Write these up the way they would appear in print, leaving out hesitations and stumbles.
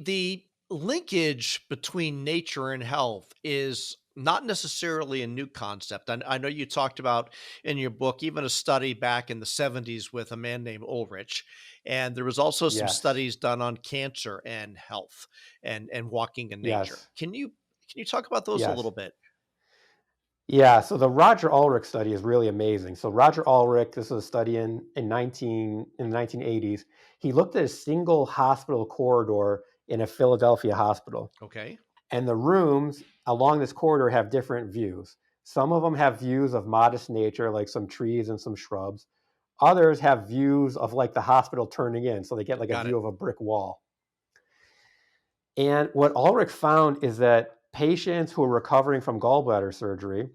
The linkage between nature and health is not necessarily a new concept. I know you talked about in your book even a study back in the 70s with a man named Ulrich. And there was also some Yes, studies done on cancer and health and walking in nature. yes, Can you talk about those a little yes. bit? Yeah, so the Roger Ulrich study is really amazing. So Roger Ulrich, this was a study in the 1980s. He looked at a single hospital corridor in a Philadelphia hospital. Okay. And the rooms along this corridor have different views. Some of them have views of modest nature, like some trees and some shrubs. Others have views of like the hospital turning in. So they get like a Got view it. of a brick wall. And what Ulrich found is that patients who are recovering from gallbladder surgery,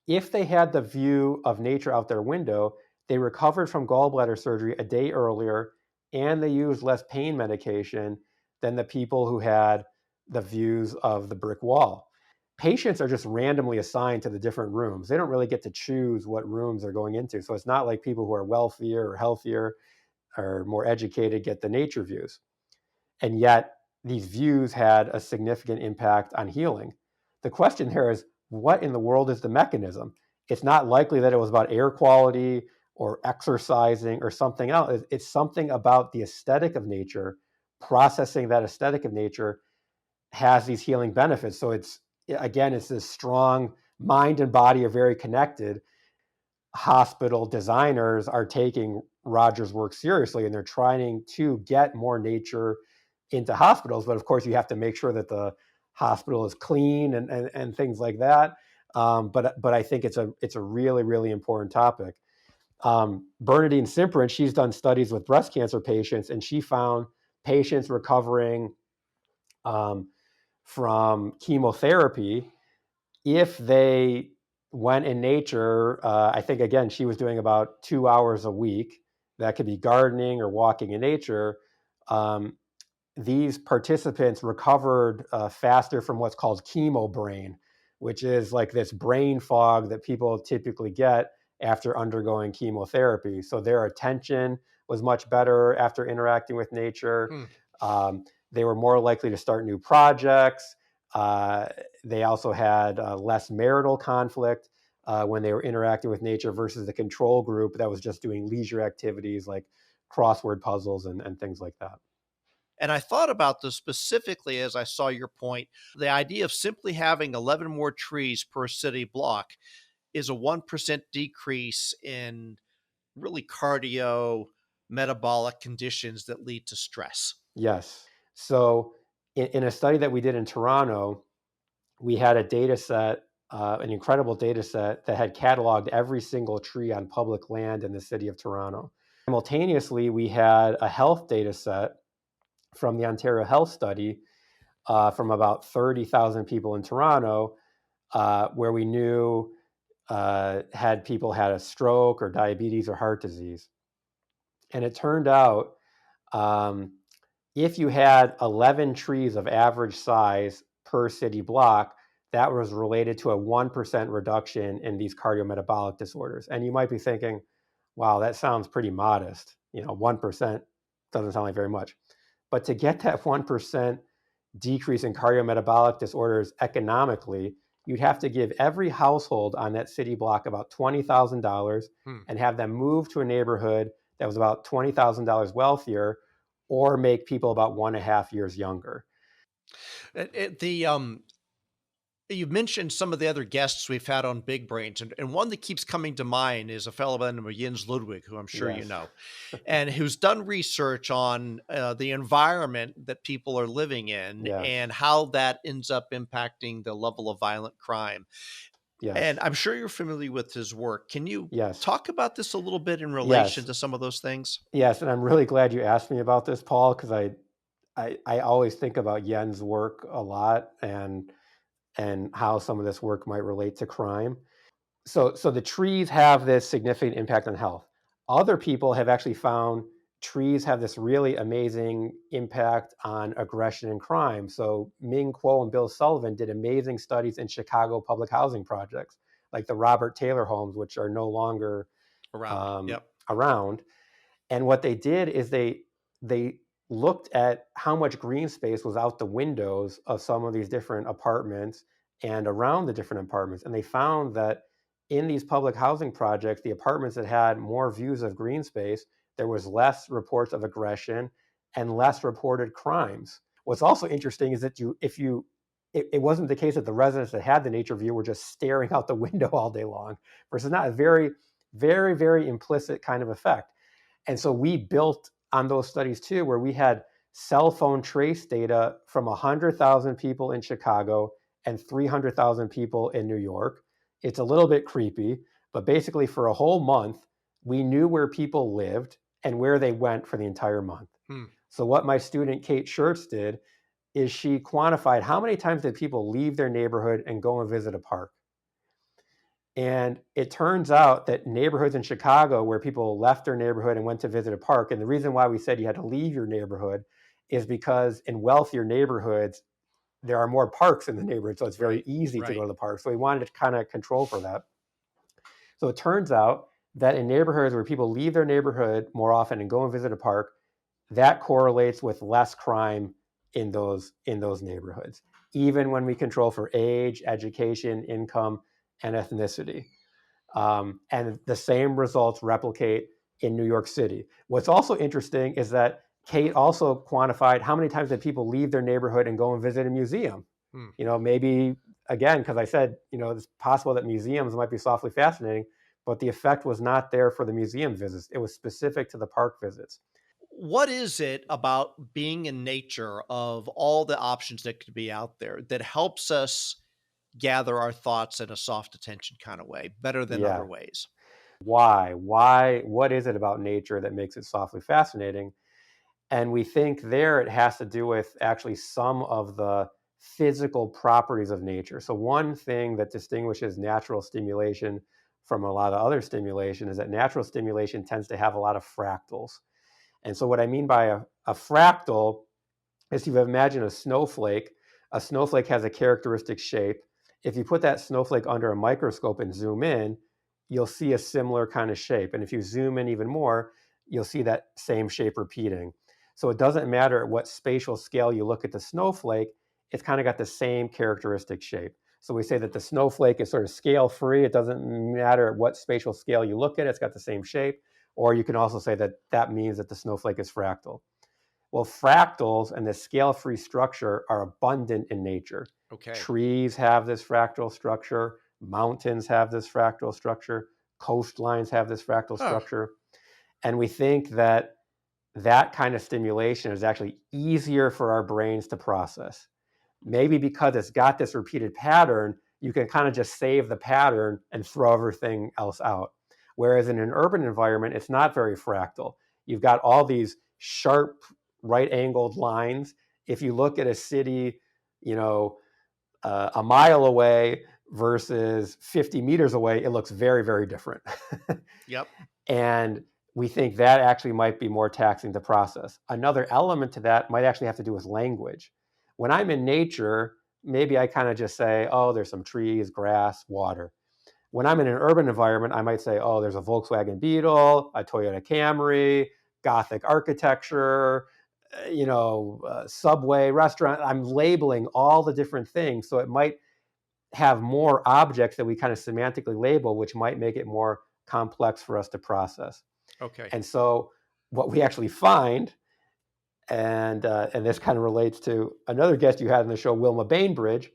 if they had the view of nature out their window, they recovered from gallbladder surgery a day earlier and they used less pain medication than the people who had the views of the brick wall. Patients are just randomly assigned to the different rooms. They don't really get to choose what rooms they're going into. So it's not like people who are wealthier or healthier or more educated get the nature views. And yet, these views had a significant impact on healing. The question here is, what in the world is the mechanism? It's not likely that it was about air quality or exercising or something else. It's something about the aesthetic of nature. Processing that aesthetic of nature has these healing benefits. So it's this strong mind and body are very connected. Hospital designers are taking Roger's work seriously and they're trying to get more nature into hospitals. But of course, you have to make sure that the hospital is clean and things like that. But I think it's a really, really important topic. Bernadine Simprin, she's done studies with breast cancer patients, and she found patients recovering um, from chemotherapy, if they went in nature, I think again, she was doing about 2 hours a week. That could be gardening or walking in nature. Um, these participants recovered faster from what's called chemo brain, which is like this brain fog that people typically get after undergoing chemotherapy. So their attention was much better after interacting with nature. Hmm. Um, they were more likely to start new projects. Uh, they also had less marital conflict when they were interacting with nature versus the control group that was just doing leisure activities like crossword puzzles and things like that. And I thought about this specifically as I saw your point. The idea of simply having 11 more trees per city block is a 1% decrease in really cardio metabolic conditions that lead to stress. Yes. So in a study that we did in Toronto, we had a data set, an incredible data set that had cataloged every single tree on public land in the city of Toronto. Simultaneously, we had a health data set from the Ontario Health Study from about 30,000 people in Toronto, where we knew had people had a stroke or diabetes or heart disease. And it turned out um, if you had 11 trees of average size per city block, that was related to a 1% reduction in these cardiometabolic disorders. And you might be thinking, wow, that sounds pretty modest. 1% doesn't sound like very much. But to get that 1% decrease in cardiometabolic disorders economically, you'd have to give every household on that city block about $20,000 Hmm. and have them move to a neighborhood that was about $20,000 wealthier or make people about 1.5 years younger. The You mentioned some of the other guests we've had on Big Brains, and one that keeps coming to mind is a fellow by the name of Jens Ludwig, who I'm sure you Yes. know, and who's done research on the environment that people are living in Yes. and how that ends up impacting the level of violent crime. And Yes. I'm sure you're familiar with his work. Can you Yes. talk about this a little bit in relation Yes. to some of those things? Yes. And I'm really glad you asked me about this, Paul, because I always think about Yen's work a lot and how some of this work might relate to crime. So the trees have this significant impact on health. Other people have actually found trees have this really amazing impact on aggression and crime. So Ming Kuo and Bill Sullivan did amazing studies in Chicago public housing projects, like the Robert Taylor homes, which are no longer Around. Yep. around. And what they did is they looked at how much green space was out the windows of some of these different apartments and around the different apartments. And they found that in these public housing projects, the apartments that had more views of green space, there was less reports of aggression and less reported crimes. What's also interesting is that it wasn't the case that the residents that had the nature view were just staring out the window all day long, versus not a very, very, very implicit kind of effect. And so we built on those studies too, where we had cell phone trace data from 100,000 people in Chicago and 300,000 people in New York. It's a little bit creepy, but basically for a whole month, we knew where people lived and where they went for the entire month. Hmm. So what my student Kate Schertz did is she quantified how many times did people leave their neighborhood and go and visit a park. And it turns out that neighborhoods in Chicago where people left their neighborhood and went to visit a park, and the reason why we said you had to leave your neighborhood is because in wealthier neighborhoods, there are more parks in the neighborhood. So it's very Right. easy to go Right. to the park. So we wanted to kind of control for that. So it turns out that in neighborhoods where people leave their neighborhood more often and go and visit a park, that correlates with less crime in those neighborhoods, even when we control for age, education, income, and ethnicity. And the same results replicate in New York City. What's also interesting is that Kate also quantified how many times did people leave their neighborhood and go and visit a museum. Hmm. Maybe again, because I said, it's possible that museums might be softly fascinating, but the effect was not there for the museum visits. It was specific to the park visits. What is it about being in nature, of all the options that could be out there, that helps us gather our thoughts in a soft attention kind of way better than other Yeah. ways? Why? What is it about nature that makes it softly fascinating? And we think there it has to do with actually some of the physical properties of nature. So, one thing that distinguishes natural stimulation from a lot of other stimulation is that natural stimulation tends to have a lot of fractals. And so, what I mean by a fractal is, if you imagine a snowflake has a characteristic shape. If you put that snowflake under a microscope and zoom in, you'll see a similar kind of shape. And if you zoom in even more, you'll see that same shape repeating. So it doesn't matter at what spatial scale you look at the snowflake, it's kind of got the same characteristic shape. So we say that the snowflake is sort of scale free. It doesn't matter at what spatial scale you look at, it's got the same shape. Or you can also say that that means that the snowflake is fractal. Well, fractals and the scale-free structure are abundant in nature. Okay. Trees have this fractal structure, mountains have this fractal structure, coastlines have this fractal Huh. structure. And we think that that kind of stimulation is actually easier for our brains to process. Maybe because it's got this repeated pattern, you can kind of just save the pattern and throw everything else out. Whereas in an urban environment, it's not very fractal. You've got all these sharp right angled lines. If you look at a city, you know, a mile away versus 50 meters away, it looks very, very different. Yep. And we think that actually might be more taxing to process. Another element to that might actually have to do with language. When I'm in nature, maybe I kind of just say, oh, there's some trees, grass, water. When I'm in an urban environment, I might say, oh, there's a Volkswagen Beetle, a Toyota Camry, Gothic architecture, subway, restaurant. I'm labeling all the different things. So it might have more objects that we kind of semantically label, which might make it more complex for us to process. Okay. And so what we actually find, and this kind of relates to another guest you had on the show, Wilma Bainbridge,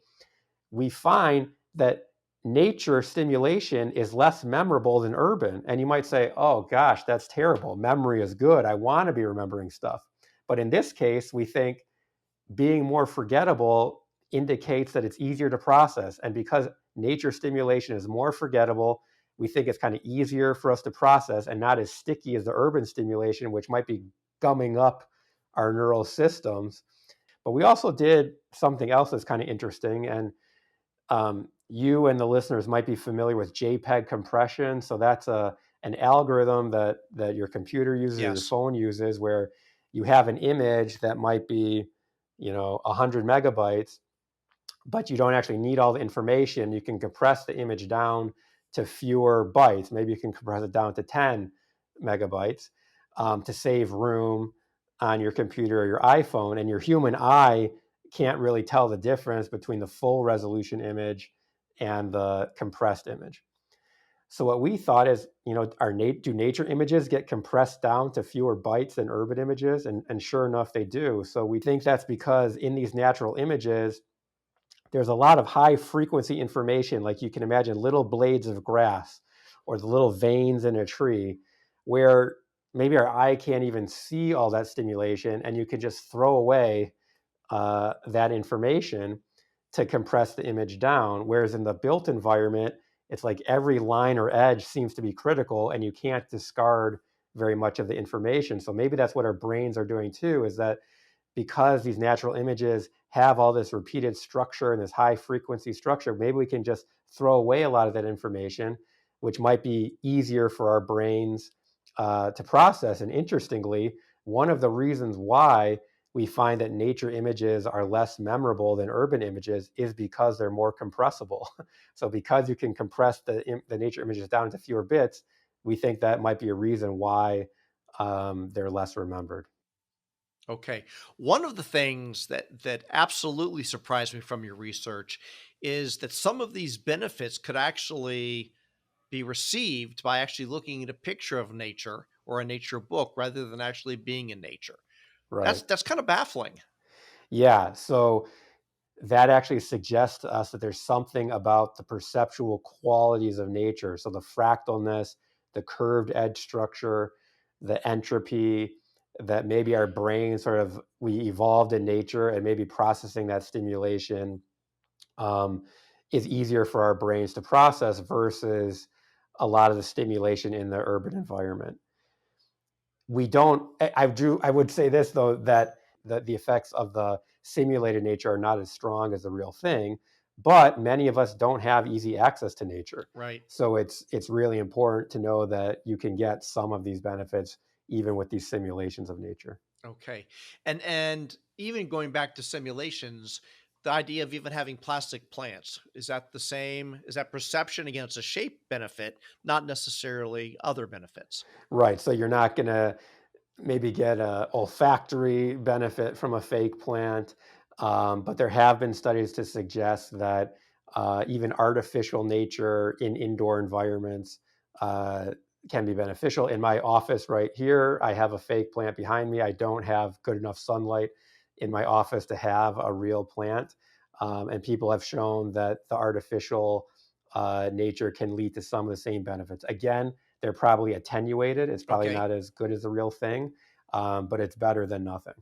we find that nature stimulation is less memorable than urban. And you might say, oh gosh, that's terrible. Memory is good. I want to be remembering stuff. But in this case, we think being more forgettable indicates that it's easier to process. And because nature stimulation is more forgettable, we think it's kind of easier for us to process and not as sticky as the urban stimulation, which might be gumming up our neural systems. But we also did something else that's kind of interesting. And you and the listeners might be familiar with JPEG compression. So that's an algorithm that your computer uses or your Yes. phone uses, where you have an image that might be 100 megabytes, but you don't actually need all the information. You can compress the image down to fewer bytes. Maybe you can compress it down to 10 megabytes to save room, on your computer or your iPhone, and your human eye can't really tell the difference between the full resolution image and the compressed image. So what we thought is, do nature images get compressed down to fewer bytes than urban images? And sure enough, they do. So we think that's because in these natural images, there's a lot of high frequency information, like you can imagine little blades of grass or the little veins in a tree, where maybe our eye can't even see all that stimulation, and you can just throw away that information to compress the image down. Whereas in the built environment, it's like every line or edge seems to be critical, and you can't discard very much of the information. So maybe that's what our brains are doing too, is that because these natural images have all this repeated structure and this high frequency structure, maybe we can just throw away a lot of that information, which might be easier for our brains to process. And interestingly, one of the reasons why we find that nature images are less memorable than urban images is because they're more compressible. So because you can compress the nature images down into fewer bits, we think that might be a reason why they're less remembered. Okay. One of the things that absolutely surprised me from your research is that some of these benefits could actually be received by actually looking at a picture of nature or a nature book rather than actually being in nature. Right. That's kind of baffling. Yeah. So that actually suggests to us that there's something about the perceptual qualities of nature. So the fractalness, the curved edge structure, the entropy, that maybe our brain we evolved in nature, and maybe processing that stimulation um, is easier for our brains to process versus a lot of the stimulation in the urban environment. We don't I would say this though, that the effects of the simulated nature are not as strong as the real thing, but many of us don't have easy access to nature. Right. So it's really important to know that you can get some of these benefits even with these simulations of nature. Okay. And even going back to simulations, the idea of even having plastic plants, is that the same? Is that perception against a shape benefit, not necessarily other benefits? Right. So you're not going to maybe get a olfactory benefit from a fake plant. But there have been studies to suggest that even artificial nature in indoor environments uh, can be beneficial. In my office right here, I have a fake plant behind me. I don't have good enough sunlight in my office to have a real plant. And people have shown that the artificial nature can lead to some of the same benefits. Again, they're probably attenuated. It's probably Okay. not as good as the real thing, but it's better than nothing.